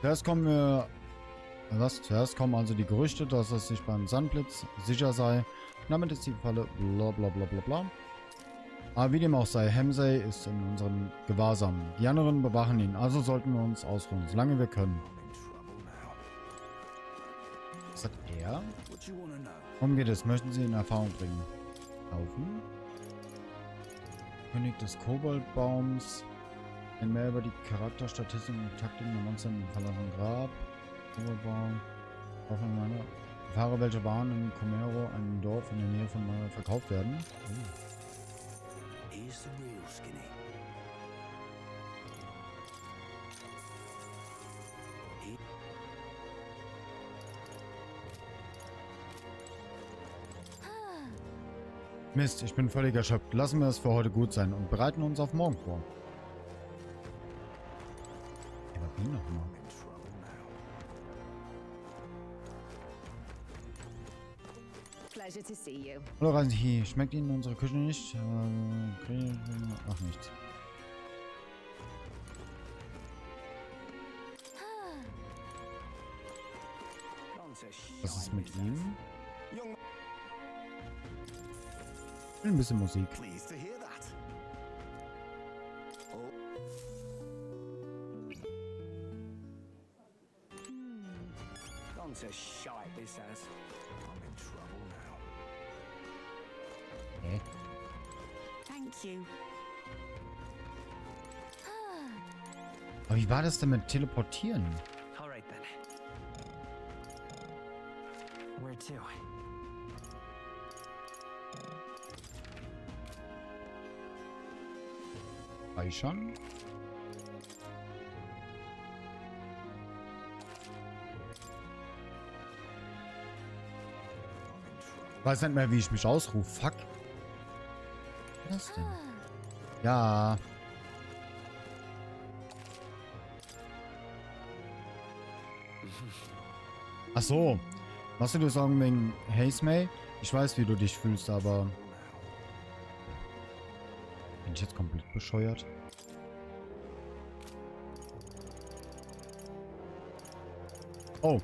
Zuerst kommen also die Gerüchte, dass es sich beim Sandblitz sicher sei. Damit ist die Falle bla bla bla bla bla. Aber wie dem auch sei, Hemsey ist in unserem Gewahrsam. Die anderen bewachen ihn, also sollten wir uns ausruhen, solange wir können. Was sagt er? Worum geht es? Möchten Sie in Erfahrung bringen? Kaufen? König des Koboldbaums. Ein mehr über die Charakterstatistiken und Taktiken der Monster im verlassenen Grab. Koboldbaum. Erfahre, welche Waren in Comero, einem Dorf in der Nähe von Mara, verkauft werden. Mist, ich bin völlig erschöpft. Lassen wir es für heute gut sein und bereiten uns auf morgen vor. Aber wie nochmal? Hallo Reisende, schmeckt Ihnen unsere Küche nicht? Ach, nichts. Was ist mit ihm? Ein bisschen Musik. Hä? Aber wie war das denn mit Teleportieren? Where to? Speichern? Weiß nicht mehr, wie ich mich ausrufe. Fuck. Was ist das denn? Ja. Ach so. Machst du dir Sorgen wegen Hazemay? Ich weiß, wie du dich fühlst, aber... Bin ich jetzt komplett bescheuert? Oh.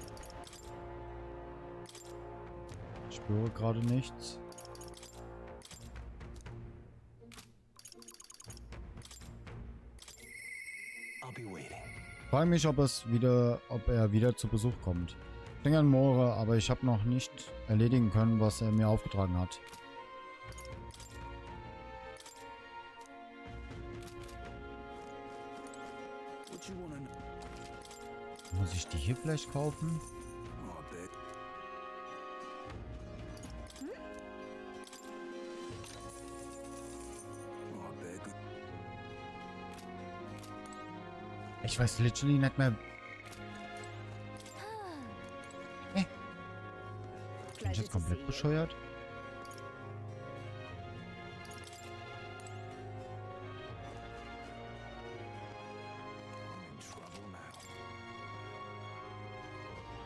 Ich spüre gerade nichts. Ich frage mich, ob er wieder zu Besuch kommt. Ich denke an Moore, aber ich habe noch nicht erledigen können, was er mir aufgetragen hat. Muss ich die hier vielleicht kaufen? Ich weiß literally nicht mehr. Bin ich jetzt komplett bescheuert?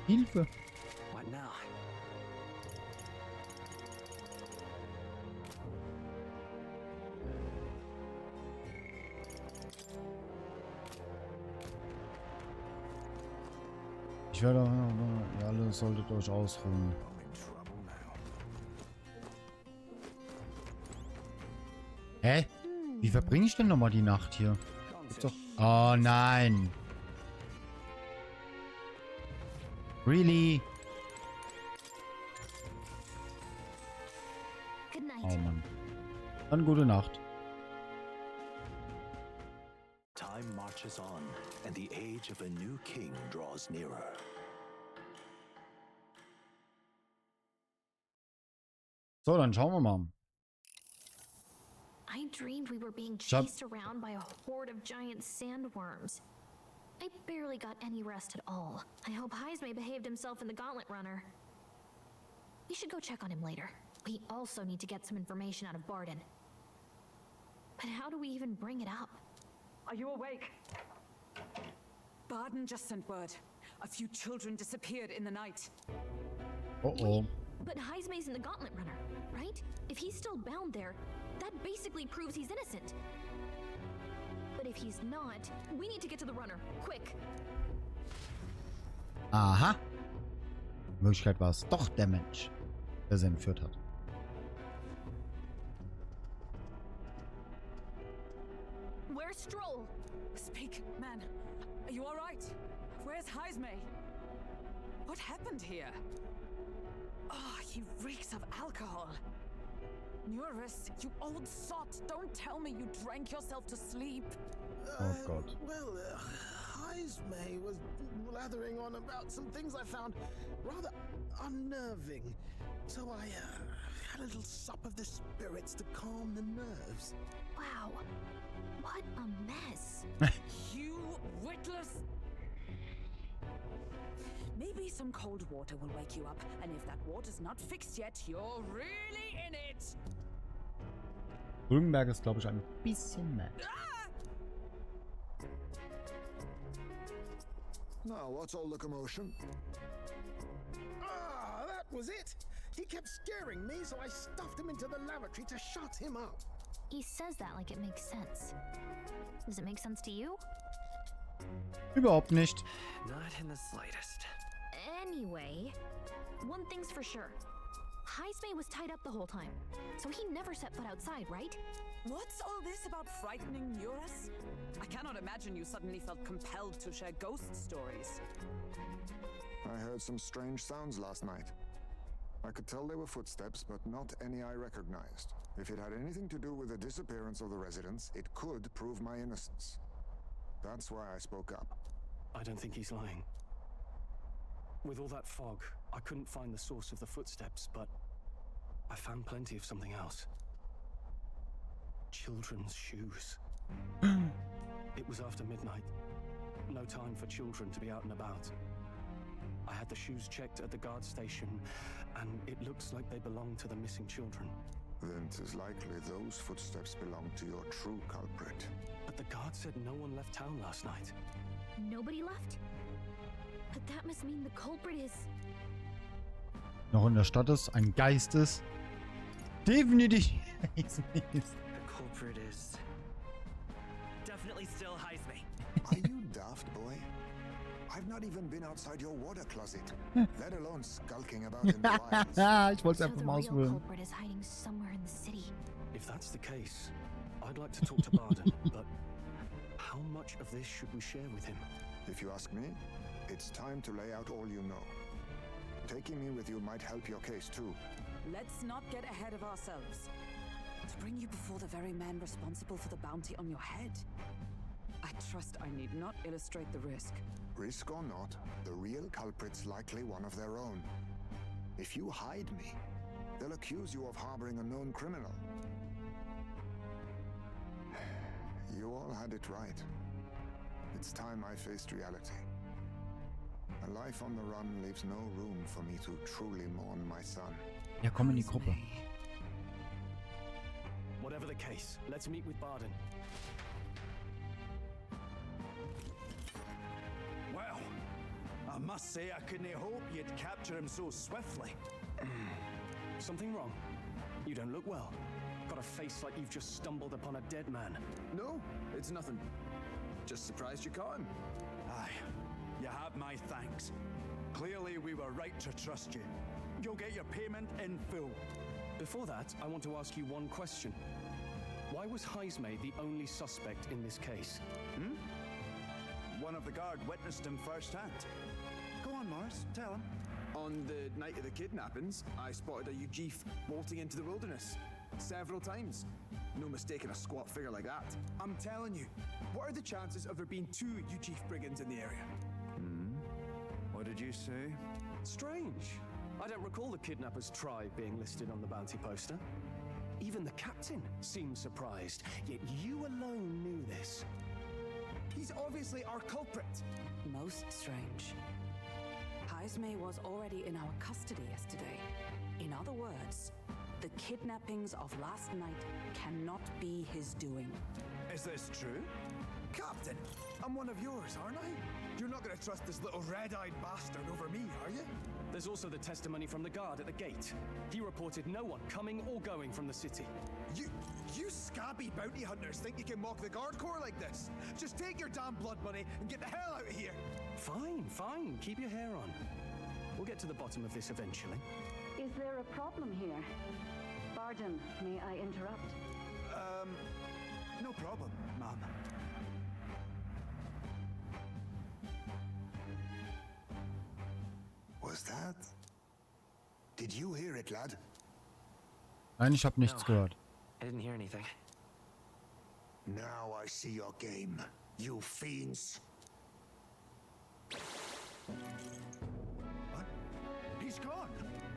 Hilfe! Ich werde... Ihr alle solltet euch ausruhen. Hä? Wie verbringe ich denn nochmal die Nacht hier? Ist doch... Oh nein! Really? Oh Mann. Dann gute Nacht. Time marches on and the age of a new king draws nearer. So, dann schauen wir mal. I dreamed we were being chased around by a horde of giant sandworms. I barely got any rest at all. I hope Heismay behaved himself in the Gauntlet Runner. We should go check on him later. We also need to get some information out of Barden. But how do we even bring it up? Are you awake? Barden just sent word. A few children disappeared in the night. Uh-oh. But Heismay's in the Gauntlet Runner, right? If he's still bound there, that basically proves he's innocent. But if he's not, we need to get to the runner. Quick. Aha. In Wirklichkeit war es doch der Mensch, der sie entführt hat. Where's Stroll? Speak, man. Are you all right? Where's Heisme? What happened here? Oh, he reeks of alcohol. Nuris, you old sot, don't tell me you drank yourself to sleep. Oh God. Well, Heisme was blathering on about some things I found rather unnerving. So I had a little sup of the spirits to calm the nerves. Wow. What a mess. You witless... Maybe some cold water will wake you up, and if that water's not fixed yet, you're really in it. Rügenberg ist, glaube ich, ein bisschen mad. Now, what's all the commotion? Ah, that was it! He kept scaring me, so I stuffed him into the lavatory to shut him up. He says that like it makes sense. Does it make sense to you? Überhaupt nicht. Not in the slightest. Anyway, one thing's for sure. Heisme was tied up the whole time, so he never set foot outside, right? What's all this about frightening Nuris? I cannot imagine you suddenly felt compelled to share ghost stories. I heard some strange sounds last night. I could tell they were footsteps, but not any I recognized. If it had anything to do with the disappearance of the residents, it could prove my innocence. That's why I spoke up. I don't think he's lying. With all that fog, I couldn't find the source of the footsteps, but I found plenty of something else. Children's shoes. It was after midnight. No time for children to be out and about. I had the shoes checked at the guard station, and it looks like they belong to the missing children. Then 'tis likely those footsteps belong to your true culprit. But the guard said no one left town last night. Nobody left? But that must mean the culprit is... Noch in der Stadt ist, ein Geist ist. Definitiv. The culprit is definitely still Heisme. Are you daft, boy? I've not even been outside your water closet, let alone skulking about in the wilds. Ich wollte es So einfach the mal real ausprobieren. culprit is hiding somewhere in the city. If that's the case, I'd like to talk to Barden, but how much of this should we share with him? If you ask me, it's time to lay out all you know. Taking me with you might help your case too. Let's not get ahead of ourselves. To bring you before the very man responsible for the bounty on your head. I trust I need not illustrate the risk. Risk or not, the real culprit's likely one of their own. If you hide me, they'll accuse you of harboring a known criminal. You all had it right. It's time I faced reality. A life on the run leaves no room for me to truly mourn my son. Ja, komm in die Gruppe. Whatever the case, let's meet with Barden. Well, I must say I couldn't hope you'd capture him so swiftly. Something wrong? You don't look well. Got a face like you've just stumbled upon a dead man. No, it's nothing. Just surprised you caught him. Aye, you have my thanks. Clearly we were right to trust you. You'll get your payment in full. Before that, I want to ask you one question. Why was Heisme the only suspect in this case? One of the guard witnessed him firsthand. Go on, Morris, tell him. On the night of the kidnappings, I spotted a Ujif bolting into the wilderness. Several times. No mistaking a squat figure like that. I'm telling you, what are the chances of there being 2 Ujif brigands in the area? What did you say? Strange. I don't recall the kidnappers' tribe being listed on the bounty poster. Even the captain seemed surprised, yet you alone knew this. He's obviously our culprit. Most strange. Heisme was already in our custody yesterday. In other words, the kidnappings of last night cannot be his doing. Is this true? Captain, I'm one of yours, aren't I? You're not going to trust this little red-eyed bastard over me, are you? There's also the testimony from the guard at the gate. He reported no one coming or going from the city. You scabby bounty hunters think you can mock the guard corps like this? Just take your damn blood money and get the hell out of here. Fine, fine. Keep your hair on. We'll get to the bottom of this eventually. Is there a problem here? Pardon, may I interrupt? No problem, ma'am. Was that? Did you hear it, lad? Nein, ich habe nichts gehört. I didn't hear anything. Now I see your game, you fiends. What? He's gone.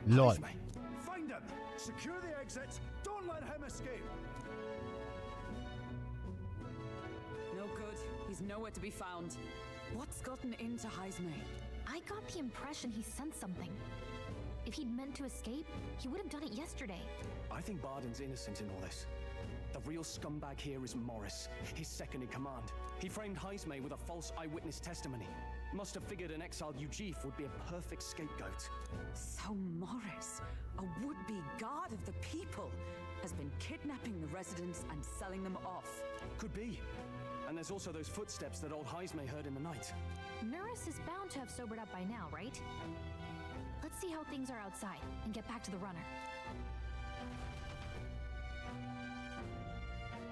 Lol. Heismay, find him. Secure the exits. Don't let him escape. No good. He's nowhere to be found. What's gotten into Heismay? I got the impression he sensed something. If he'd meant to escape, he would have done it yesterday. I think Barden's innocent in all this. The real scumbag here is Morris, his second in command. He framed Heismay with a false eyewitness testimony. Must have figured an exiled Ujif would be a perfect scapegoat. So Morris, a would-be god of the people, has been kidnapping the residents and selling them off. Could be. And there's also those footsteps that old Heismay heard in the night. Nuris is bound to have sobered up by now, right? Let's see how things are outside and get back to the runner.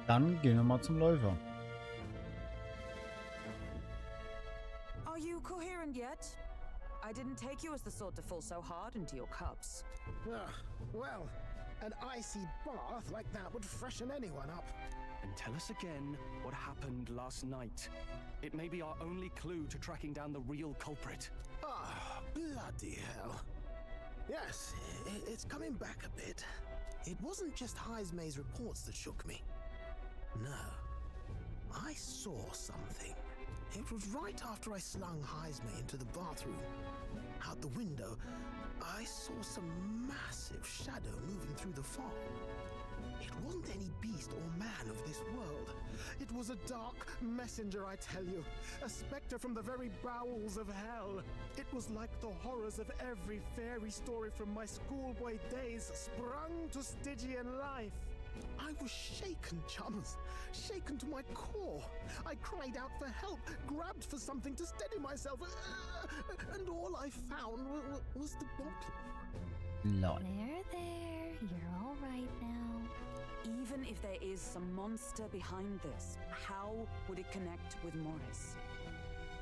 Dann gehen wir mal zum Läufer. Are you coherent yet? I didn't take you as the sort to fall so hard into your cups. Well, an icy bath like that would freshen anyone up. And tell us again what happened last night. It may be our only clue to tracking down the real culprit. Ah, bloody hell. Yes, it's coming back a bit. It wasn't just Heismay's reports that shook me. No, I saw something. It was right after I slung Heismay into the bathroom. Out the window, I saw some massive shadow moving through the fog. It wasn't any beast or man of this world. It was a dark messenger, I tell you. A specter from the very bowels of hell. It was like the horrors of every fairy story from my schoolboy days sprung to Stygian life. I was shaken, chums. Shaken to my core. I cried out for help, grabbed for something to steady myself, and all I found was the bottle. Lol. There. You're all right now. Even if there is some monster behind this, how would it connect with Morris?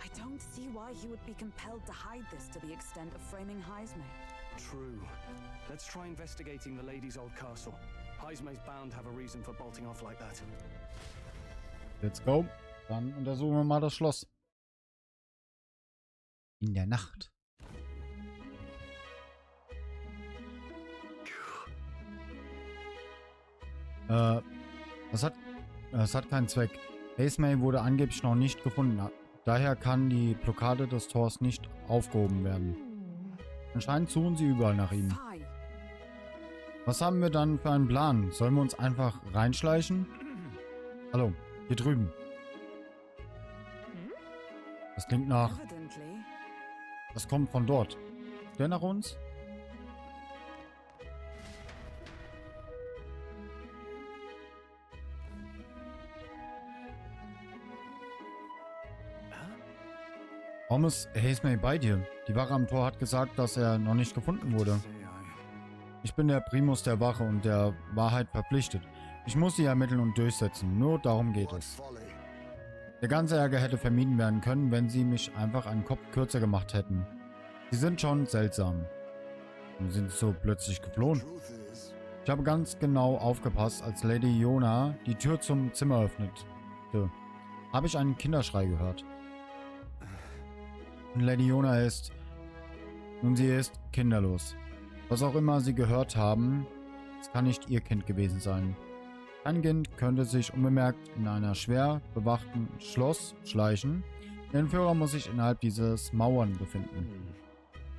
I don't see why he would be compelled to hide this to the extent of framing Heismay. True. Let's try investigating the lady's old castle. Heismay's bound to have a reason for bolting off like that. Let's go. Dann untersuchen wir mal das Schloss. In der Nacht. Das hat keinen Zweck. Heismay wurde angeblich noch nicht gefunden. Daher kann die Blockade des Tors nicht aufgehoben werden. Anscheinend suchen sie überall nach ihm. Was haben wir dann für einen Plan? Sollen wir uns einfach reinschleichen? Hallo, hier drüben. Das klingt nach... Das kommt von dort. Der nach uns? Warum ist Heismay bei dir? Die Wache am Tor hat gesagt, dass er noch nicht gefunden wurde. Ich bin der Primus der Wache und der Wahrheit verpflichtet. Ich muss sie ermitteln und durchsetzen. Nur darum geht es. Der ganze Ärger hätte vermieden werden können, wenn sie mich einfach einen Kopf kürzer gemacht hätten. Sie sind schon seltsam. Und sind so plötzlich geflohen. Ich habe ganz genau aufgepasst, als Lady Iona die Tür zum Zimmer öffnete. Habe ich einen Kinderschrei gehört. Und Lady Iona ist... Nun, sie ist kinderlos. Was auch immer sie gehört haben, es kann nicht ihr Kind gewesen sein. Kein Kind könnte sich unbemerkt in einer schwer bewachten Schloss schleichen. Der Entführer muss sich innerhalb dieses Mauern befinden.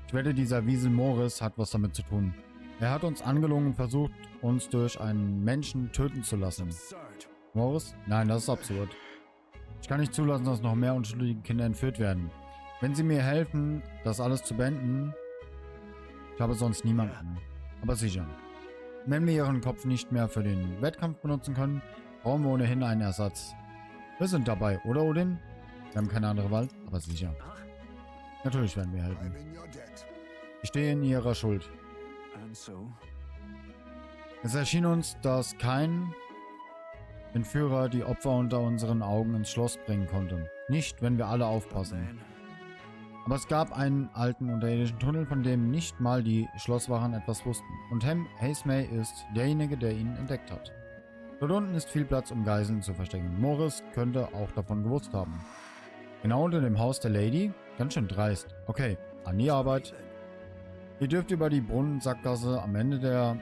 Ich wette, dieser Wiesel Morris hat was damit zu tun. Er hat uns angelogen und versucht, uns durch einen Menschen töten zu lassen. Morris? Nein, das ist absurd. Ich kann nicht zulassen, dass noch mehr unschuldige Kinder entführt werden. Wenn Sie mir helfen, das alles zu beenden... Ich habe sonst niemanden. Aber sicher. Wenn wir ihren Kopf nicht mehr für den Wettkampf benutzen können, brauchen wir ohnehin einen Ersatz. Wir sind dabei, oder Odin? Wir haben keine andere Wahl, aber sicher. Natürlich werden wir helfen. Ich stehe in ihrer Schuld. Es erschien uns, dass kein Entführer die Opfer unter unseren Augen ins Schloss bringen konnte. Nicht, wenn wir alle aufpassen. Aber es gab einen alten unterirdischen Tunnel, von dem nicht mal die Schlosswachen etwas wussten. Und Hazmay ist derjenige, der ihn entdeckt hat. Dort unten ist viel Platz, um Geiseln zu verstecken. Morris könnte auch davon gewusst haben. Genau unter dem Haus der Lady? Ganz schön dreist. Okay, an die Arbeit. Ihr dürft über die Brunnensackgasse am Ende der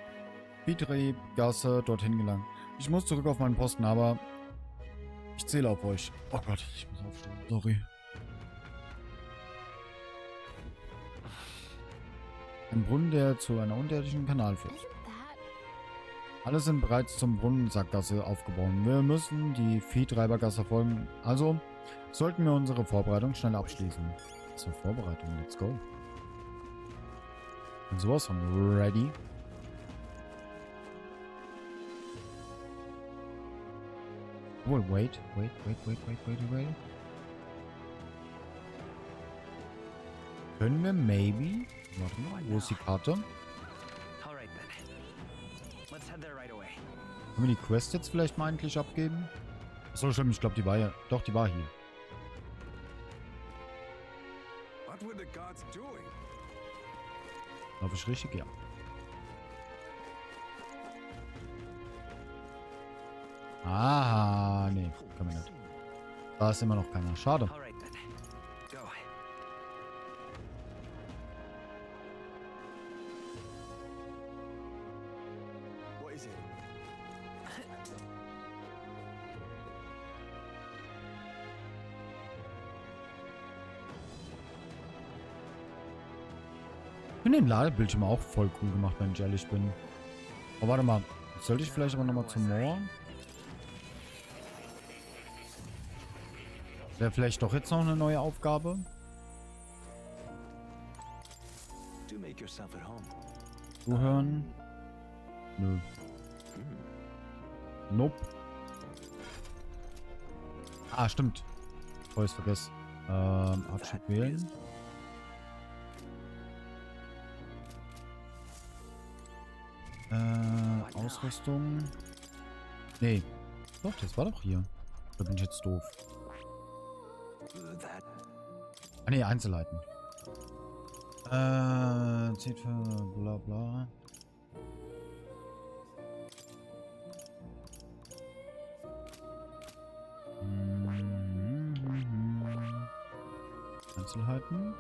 Viehtriebgasse dorthin gelangen. Ich muss zurück auf meinen Posten, aber ich zähle auf euch. Oh Gott, ich muss aufstehen. Sorry. Ein Brunnen, der zu einer unterirdischen Kanal führt. Alle sind bereits zum Brunnensackgasse aufgebaut. Wir müssen die Viehtreibergasse folgen. Also sollten wir unsere Vorbereitung schnell abschließen. Zur Vorbereitung, let's go. Und sowas von ready. Obwohl, wait. Können wir maybe... Warte mal, wo ist die Karte? Können wir die Quest jetzt vielleicht mal endlich abgeben? Achso, stimmt, ich glaube, die war ja... Doch, die war hier. Glaube ich richtig? Ja. Ah, nee, können wir nicht. Da ist immer noch keiner. Schade. Ich finde den Ladebildschirm auch voll cool gemacht, wenn ich ehrlich bin. Oh, warte mal. Sollte ich vielleicht aber nochmal zum Moor? Wäre vielleicht doch jetzt noch eine neue Aufgabe? Zuhören? Nö. Nope. Ah, stimmt. Bevor ich es vergesse. Abschnitt wählen. Ausrüstung. Nee. Doch, das war doch hier. Da bin ich jetzt doof. Ah ne, Einzelheiten. Zählt für bla bla. Einzelheiten.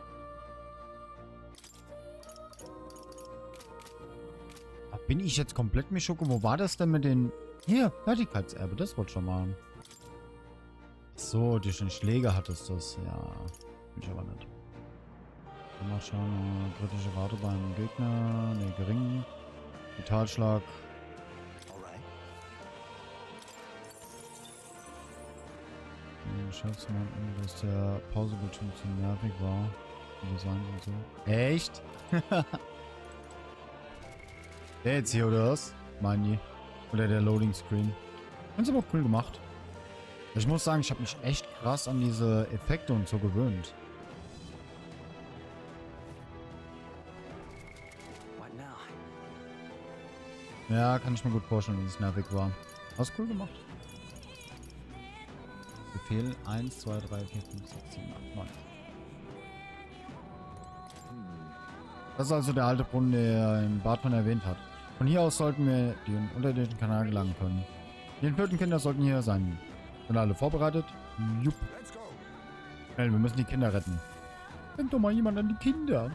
Bin ich jetzt komplett mit Schoko? Wo war das denn mit den... Hier, Fertigkeitserbe, das wollte ich schon mal. So, durch den Schläger hat es das. Ja, bin ich aber nicht. Mal schauen, kritische Rate beim Gegner. Ne, gering. Vitalschlag. Geschäftsmann, dass der Pausebildschirm zu nervig war. Design und so. Echt? Der jetzt hier, oder was? Meinen die? Oder der Loading Screen. Ganz aber cool gemacht. Ich muss sagen, ich habe mich echt krass an diese Effekte und so gewöhnt. Ja, kann ich mir gut vorstellen, dass es nervig war. Hast cool gemacht. Befehl 1, 2, 3, 4, 5, 6, 7, 8, 9. Das ist also der alte Brunnen, der im Bartmann erwähnt hat. Von hier aus sollten wir den unterirdischen Kanal gelangen können. Die entführten Kinder sollten hier sein. Sind alle vorbereitet? Jupp. Schnell, wir müssen die Kinder retten. Denkt doch mal jemand an die Kinder.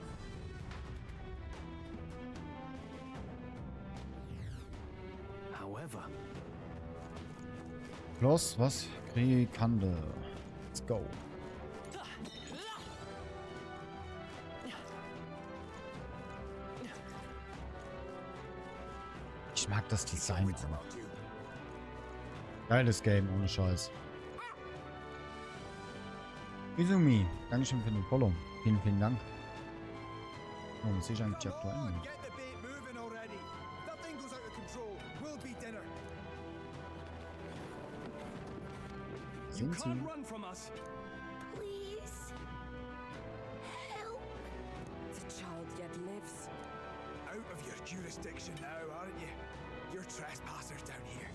Los, was? Kriegkande. Let's go. Ich mag das Design auch. Geiles Game, ohne Scheiß. Izumi, Dankeschön für den Follow. Vielen, vielen Dank. Oh, muss ich eigentlich aktuell nicht. Sind sie? Can't run from us. Please. Help. The child yet lives. Out of your jurisdiction now, aren't you? You're trespassers down here.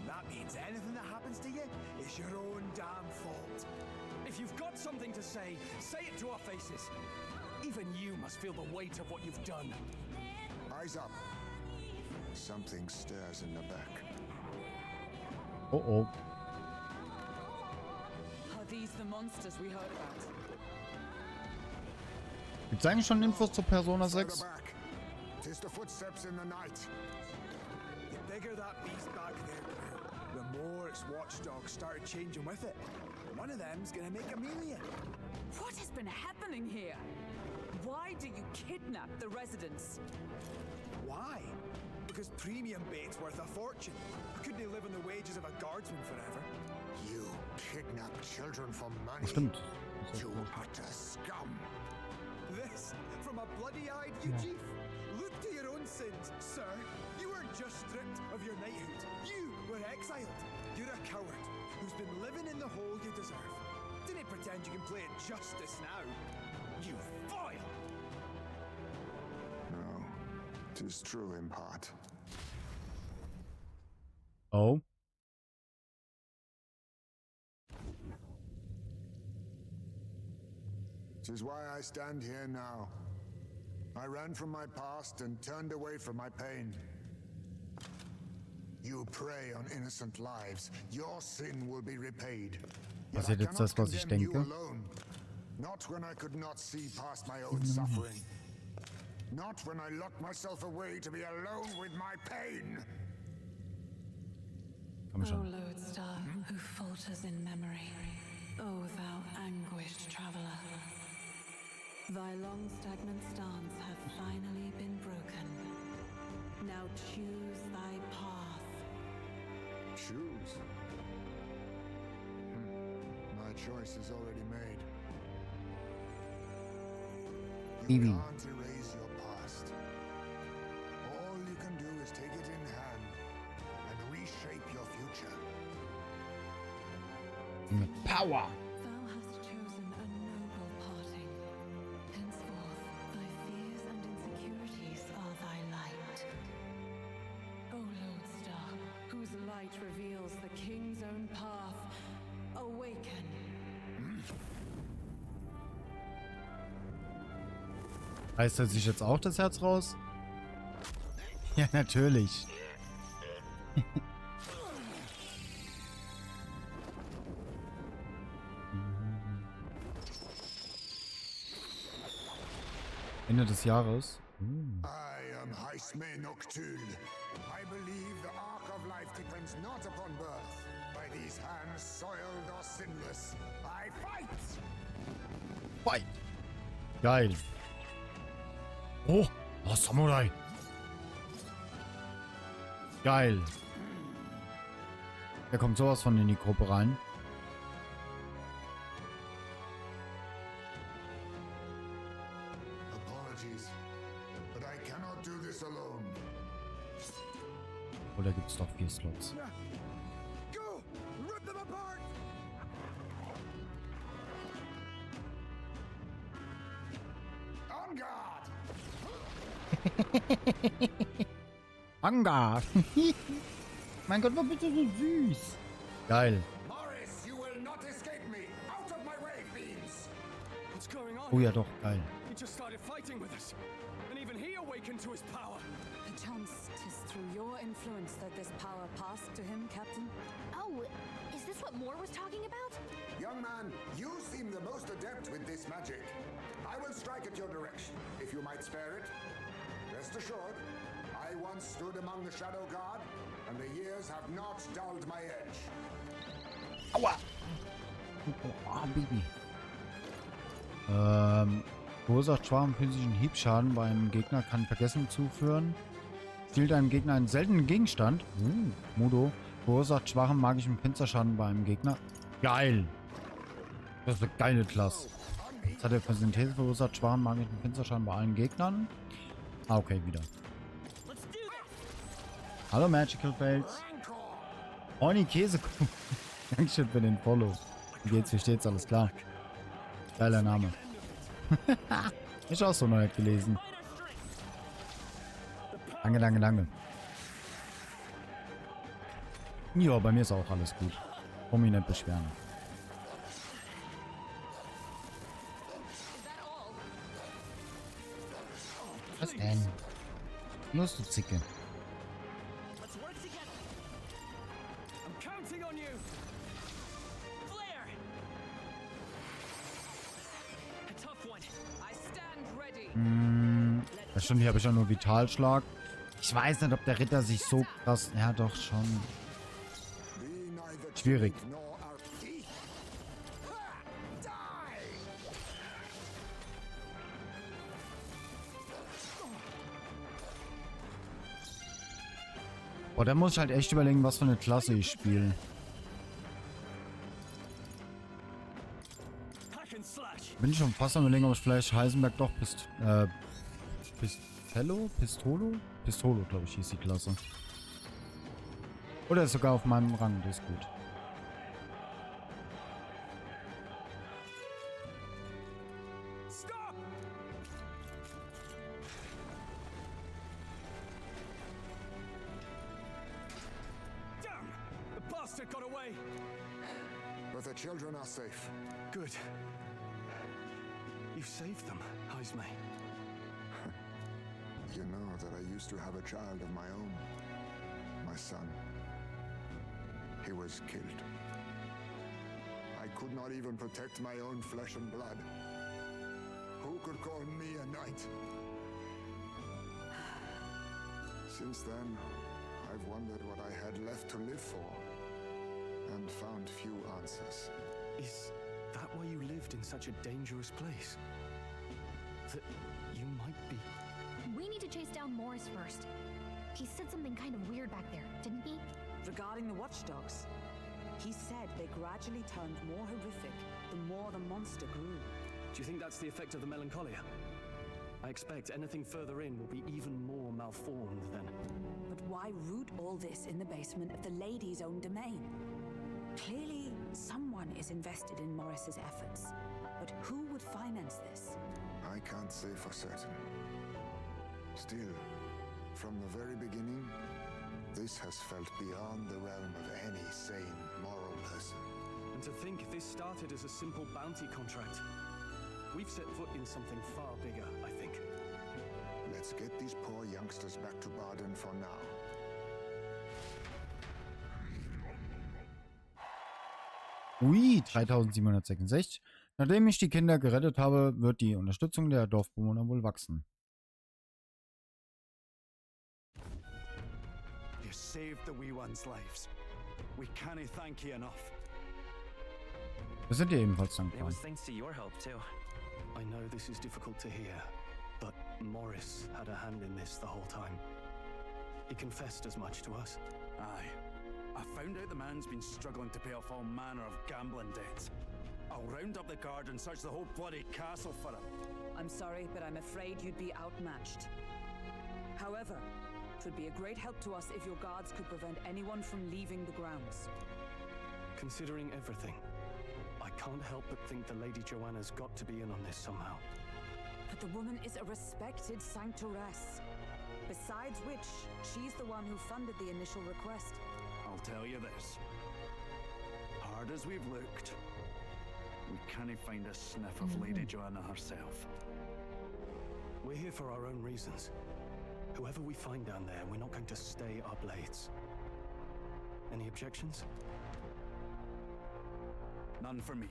That means anything that happens to you is your own damn fault. If you've got something to say it to our faces. Even you must feel the weight of what you've done. Eyes up. Something stirs in the back. Oh oh. Are these the monsters we heard about? Gibt's eigentlich schon Infos zur Persona Further 6? back. 'Tis the footsteps in the night. The bigger that beast back there grew, the more its watchdogs started changing with it. One of them's gonna make a meal of you. What has been happening here? Why do you kidnap the residents? Why? Because premium bait's worth a fortune. Couldn't they live on the wages of a guardsman forever? You kidnap children for money. Stimmt. You utter scum. This from a bloody-eyed Eugene? Look to your own sins, sir. You weren't just stripped of your knighthood. You were exiled. You're a coward who's been living in the hole you deserve. Didn't pretend you can play at justice now. You foil! No, 'tis true in part. Oh. Tis why I stand here now. I ran from my past and turned away from my pain. You prey on innocent lives. Your sin will be repaid. Was ist jetzt das, was ich denke? Not when I could not see past my own suffering. Not when I locked myself away to be alone with my pain. Komm O schon. lodestar, who falters in memory, O thou anguished traveler, thy long stagnant stance hath finally been broken. Now choose thy path. Choose? My choice is already made. You Evie. can't erase your past. All you can do is take it in hand and reshape your future. Mit Power. Thou hast chosen a noble parting. Henceforth, thy fears and insecurities are thy light. O lodestar, Whose light reveals the king's own path. Awaken. Reißt er sich jetzt auch das Herz raus? Ja, natürlich. Ende des Jahres. I am Haisme Noctul. I believe the arc of life depends not upon birth. By these hands soiled or sinless, I fight! Fight! Geil. Oh, Samurai. Geil. Der kommt sowas von in die Gruppe rein. Apologies, but I cannot do this alone. Oder gibt's doch 4 Slots? Go! Rip them apart! On guard! Anga! Mein Gott, was bist du so süß? Geil. Morris, you will not escape me! Out of my way, fiends! What's going on? Oh ja, doch, geil. He just started fighting with us. And even he awakened to his power. Perchance 'tis through your influence that this power passed to him, Captain? Oh, is this what Moore was talking about? Young man, you seem the most adept with this magic. I will strike at your direction, if you might spare it. Rest assured, I once stood among the Shadow Guard, and the years have not dulled my edge. Aua! Ah, Baby. Verursacht schwachen physischen Hiebschaden beim Gegner, kann Vergessen zuführen. Stiehlt einem Gegner einen seltenen Gegenstand. Mudo. Verursacht schwachen magischen Pinzerschaden beim Gegner. Geil! Das ist eine geile Klasse. Jetzt hat er für Synthese verursacht schwachen magischen Pinzerschaden bei allen Gegnern. Ah, okay, wieder. Hallo Magical Fails. Orni Käsekuchen. Dankeschön für den Follow. Wie steht's? Alles klar. Geiler Name. Ist auch so neu gelesen. Danke. Ja, bei mir ist auch alles gut. Komm mich nicht beschweren. Was denn? Los, du Zicke. Stimmt, hier habe ich ja nur Vitalschlag. Ich weiß nicht, ob der Ritter sich so krass... Ja, doch schon. Schwierig. Boah, da muss ich halt echt überlegen, was für eine Klasse ich spiele. Bin ich schon fast am überlegen, ob ich vielleicht Heisenberg doch Pistolo, glaube ich, hieß die Klasse. Oder ist sogar auf meinem Rang, das ist gut. Got away. But the children are safe. Good. You saved them, Heisme. You know that I used to have a child of my own. My son. He was killed. I could not even protect my own flesh and blood. Who could call me a knight? Since then, I've wondered what I had left to live for. And found few answers. Is that why you lived in such a dangerous place? That you might be... We need to chase down Morris first. He said something kind of weird back there, didn't he? Regarding the watchdogs, he said they gradually turned more horrific the more the monster grew. Do you think that's the effect of the melancholia? I expect anything further in will be even more malformed then. But why root all this in the basement of the lady's own domain? Clearly, someone is invested in Morris's efforts. But who would finance this? I can't say for certain. Still, from the very beginning, this has felt beyond the realm of any sane, moral person. And to think this started as a simple bounty contract. We've set foot in something far bigger, I think. Let's get these poor youngsters back to Baden for now. Ui, 3766. Nachdem ich die Kinder gerettet habe, wird die Unterstützung der Dorfbewohner wohl wachsen. You saved the wee ones' lives. We can't thank you enough. Wir sind dir ebenfalls dankbar. It was thanks to your help too. I know this is difficult to hear, but Morris had a hand in this the whole time. He confessed as much to us. Aye. I found out the man's been struggling to pay off all manner of gambling debts. I'll round up the guard and search the whole bloody castle for him. I'm sorry, but I'm afraid you'd be outmatched. However, it would be a great help to us if your guards could prevent anyone from leaving the grounds. Considering everything, I can't help but think the Lady Joanna's got to be in on this somehow. But the woman is a respected sanctoress. Besides which, she's the one who funded the initial request. I'll tell you this. Hard as we've looked, we can't find a sniff of Lady Joanna herself. We're here for our own reasons. Whoever we find down there, we're not going to stay our blades. Any objections? None for me.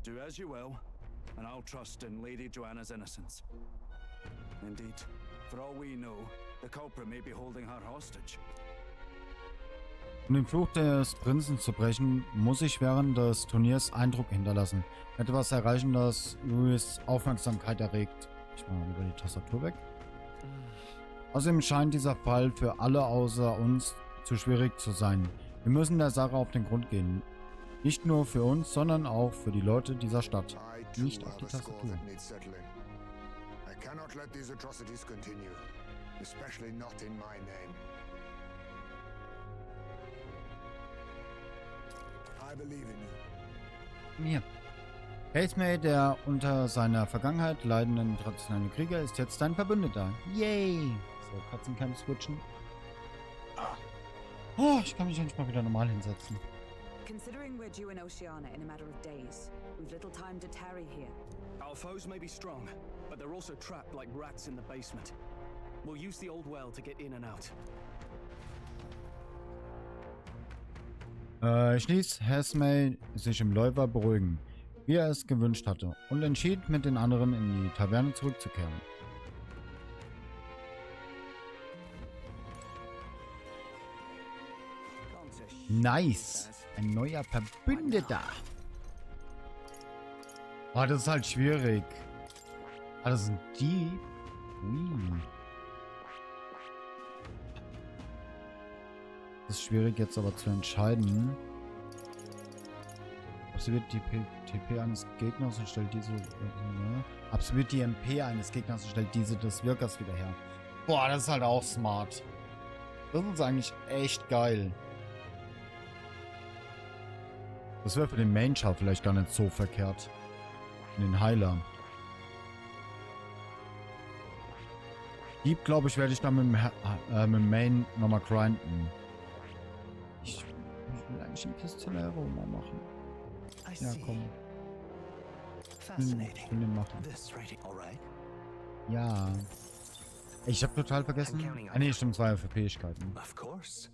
Do as you will, and I'll trust in Lady Joanna's innocence. Indeed, for all we know, the culprit may be holding her hostage. Um den Fluch des Prinzen zu brechen, muss ich während des Turniers Eindruck hinterlassen. Etwas erreichen, das Louis' Aufmerksamkeit erregt. Ich mache mal lieber die Tastatur weg. Außerdem scheint dieser Fall für alle außer uns zu schwierig zu sein. Wir müssen der Sache auf den Grund gehen. Nicht nur für uns, sondern auch für die Leute dieser Stadt. Nicht auf die Tastatur. I cannot let these atrocities continue, especially not in my name. I believe in you. Hier. Hazemay, der unter seiner Vergangenheit leidenden traditionelle Krieger, ist jetzt dein Verbündeter. Yay! So, Katzencamp switchen. Oh, ich kann mich endlich mal wieder normal hinsetzen. Considering we're due in Oceania in a matter of days, we've little time to tarry here. Our foes may be strong, but they're also trapped like rats in the basement. We'll use the old well to get in and out. Ich ließ Hazemay sich im Läufer beruhigen, wie er es gewünscht hatte, und entschied, mit den anderen in die Taverne zurückzukehren. Nice! Ein neuer Verbündeter! Ah, das ist halt schwierig. Ah, das sind die. Ui. Das ist schwierig jetzt aber zu entscheiden. Absolviert die TP eines Gegners und stellt diese... Absolviert die MP eines Gegners und stellt diese des Wirkers wieder her. Boah, das ist halt auch smart. Das ist eigentlich echt geil. Das wäre für den Main-Char vielleicht gar nicht so verkehrt. Den Heiler. Dieb, glaube ich, werde ich dann mit dem Main nochmal grinden. Ich will eigentlich ein Pistolero mal machen. Ja, komm. Ich will den machen. Ja. Ich habe total vergessen. Ah ne, stimmt, 2 für Fähigkeiten. Of course.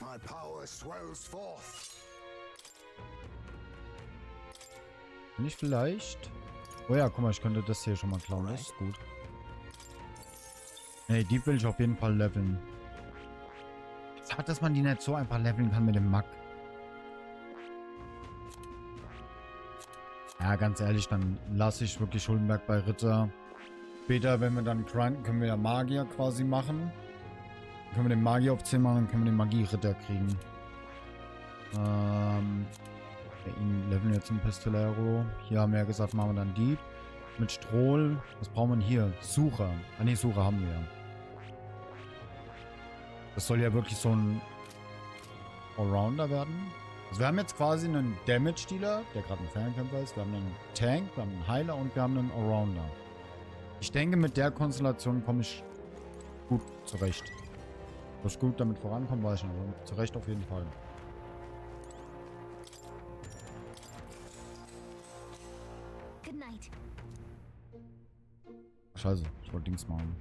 My power swells forth. Kann ich vielleicht... Oh ja, guck mal, ich könnte das hier schon mal klauen. Das ist gut. Nee, die will ich auf jeden Fall leveln. Sag, dass man die nicht so einfach leveln kann mit dem Mag. Ja, ganz ehrlich, dann lasse ich wirklich Schuldenberg bei Ritter. Später, wenn wir dann grinden, können wir ja Magier quasi machen. Dann können wir den Magier auf 10 machen, dann können wir den Magie-Ritter kriegen. Ihn leveln jetzt im Pistolero. Hier haben wir ja gesagt, machen wir dann Dieb. Mit Strohl. Was brauchen wir denn hier? Sucher. Ah ne, Sucher haben wir. Das soll ja wirklich so ein Allrounder werden. Also wir haben jetzt quasi einen Damage-Dealer, der gerade ein Fernkämpfer ist. Wir haben einen Tank, wir haben einen Heiler und wir haben einen Allrounder. Ich denke, mit der Konstellation komme ich gut zurecht. Dass ich gut damit vorankomme, weiß ich nicht. Aber zurecht auf jeden Fall. Scheiße, ich wollte Dings machen.